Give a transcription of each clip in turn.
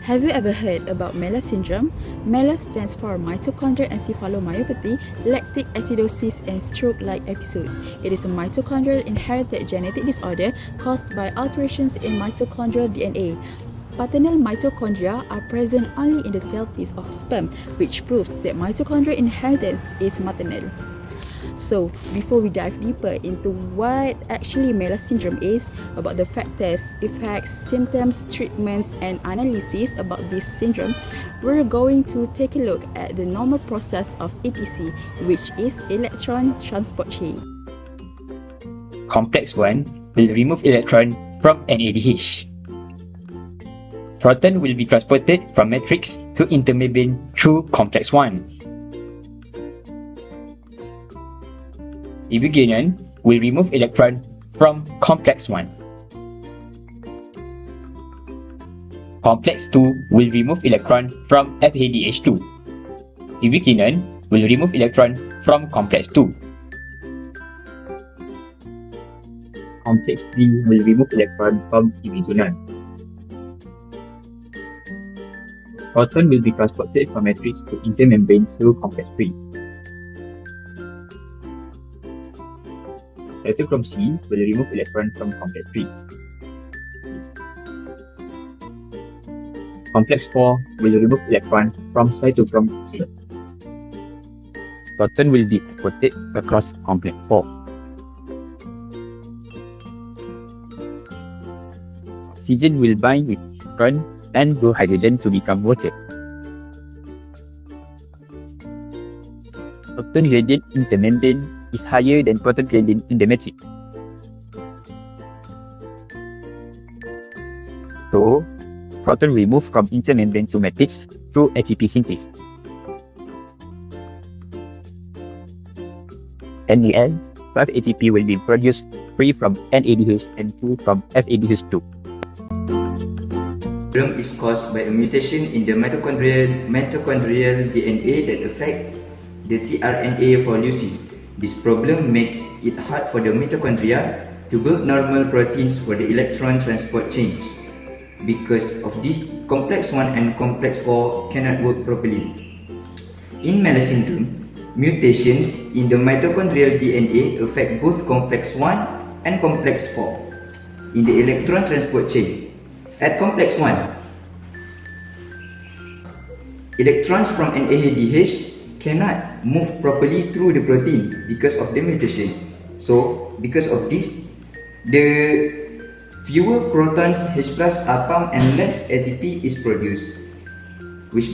Have you ever heard about MELAS syndrome? MELAS stands for mitochondrial encephalomyopathy, lactic acidosis, and stroke-like episodes. It is a mitochondrial inherited genetic disorder caused by alterations in mitochondrial DNA. Paternal mitochondria are present only in the tailpiece of sperm, which proves that mitochondrial inheritance is maternal. So, before we dive deeper into what actually MELAS syndrome is, about the factors, effects, symptoms, treatments, and analysis about this syndrome, we're going to take a look at the normal process of ETC, which is electron transport chain. Complex 1 will remove electron from NADH. Proton will be transported from matrix to intermembrane through complex 1. Ubiquinone will remove electron from complex 1. Complex 2 will remove electron from FADH2. Ubiquinone will remove electron from complex 2. Complex 3 will remove electron from ubiquinone. Proton will be transported from matrix to intermembrane through complex 3. Cytochrome C will remove electron from complex 3. Complex 4 will remove electron from cytochrome C. Proton will be transported across complex 4. Oxygen will bind with electron and blue hydrogen to become water. Proton gradient in the membrane is higher than proton gradient in the matrix. So, proton will move from intermembrane to matrix through ATP synthase. In the end, 5 ATP will be produced, 3 from NADH and 2 from FADH2. Syndrome is caused by a mutation in the mitochondrial DNA that affect the tRNA for leucine. This problem makes it hard for the mitochondria to build normal proteins for the electron transport chain. Because of this, complex 1 and complex 4 cannot work properly. In MELAS syndrome, mutations in the mitochondrial DNA affect both complex 1 and complex 4 in the electron transport chain. At complex 1, electrons from NADH cannot move properly through the protein because of the mutation. So, because of this, the fewer protons H+ are pumped and less ATP is produced, which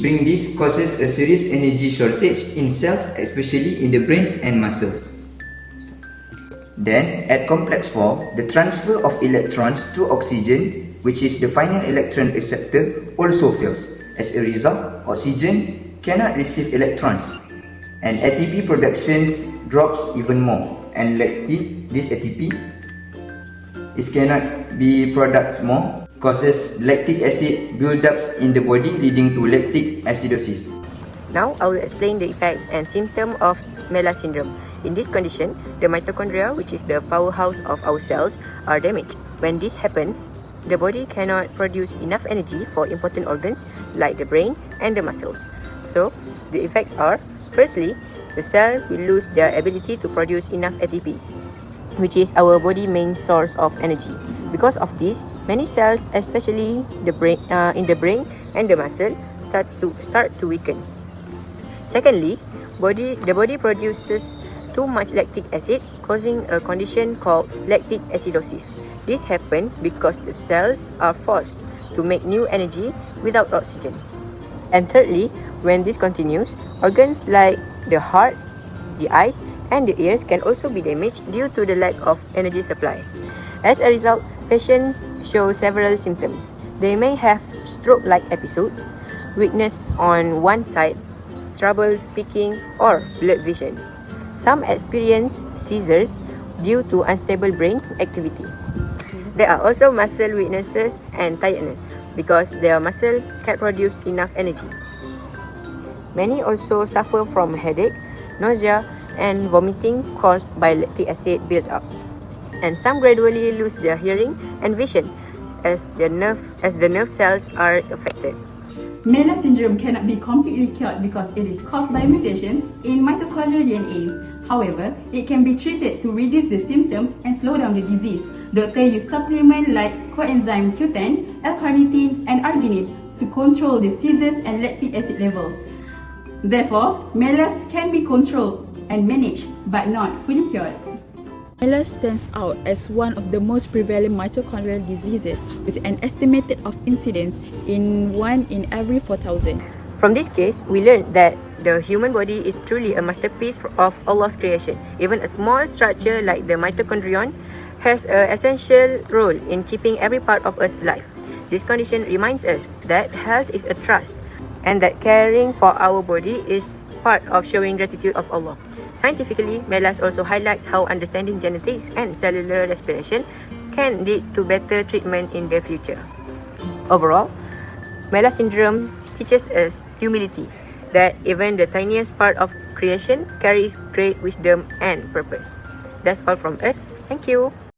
causes a serious energy shortage in cells, especially in the brains and muscles. Then, at complex 4, the transfer of electrons to oxygen, which is the final electron acceptor, also fails. As a result, oxygen cannot receive electrons, and ATP production drops even more, and this ATP cannot be produced more, causes lactic acid buildups in the body, leading to lactic acidosis. Now I will explain the effects and symptoms of MELAS syndrome. In this condition, the mitochondria, which is the powerhouse of our cells, are damaged. When this happens, the body cannot produce enough energy for important organs like the brain and the muscles. So, the effects are, firstly, the cell will lose their ability to produce enough ATP, which is our body's main source of energy. Because of this, many cells, especially the brain, in the brain and the muscle, start to weaken. Secondly, the body produces too much lactic acid, causing a condition called lactic acidosis. This happens because the cells are forced to make new energy without oxygen. And thirdly, when this continues, organs like the heart, the eyes, and the ears can also be damaged due to the lack of energy supply. As a result, patients show several symptoms. They may have stroke-like episodes, weakness on one side, trouble speaking, or blurred vision. Some experience seizures due to unstable brain activity. There are also muscle weaknesses and tiredness because their muscle can't produce enough energy. Many also suffer from headache, nausea, and vomiting caused by lactic acid buildup. And some gradually lose their hearing and vision as the nerve cells are affected. MELAS syndrome cannot be completely cured because it is caused by mutations in mitochondrial DNA. However, it can be treated to reduce the symptom and slow down the disease. Doctors use supplements like coenzyme Q10, L-carnitine, and arginine to control the seizures and lactic acid levels. Therefore, MELAS can be controlled and managed, but not fully cured. MELAS stands out as one of the most prevalent mitochondrial diseases, with an estimated of incidence in 1 in every 4,000. From this case, we learned that the human body is truly a masterpiece of Allah's creation. Even a small structure like the mitochondrion has an essential role in keeping every part of us alive. This condition reminds us that health is a trust and that caring for our body is part of showing gratitude of Allah. Scientifically, MELAS also highlights how understanding genetics and cellular respiration can lead to better treatment in the future. Overall, MELAS syndrome teaches us humility, that even the tiniest part of creation carries great wisdom and purpose. That's all from us. Thank you.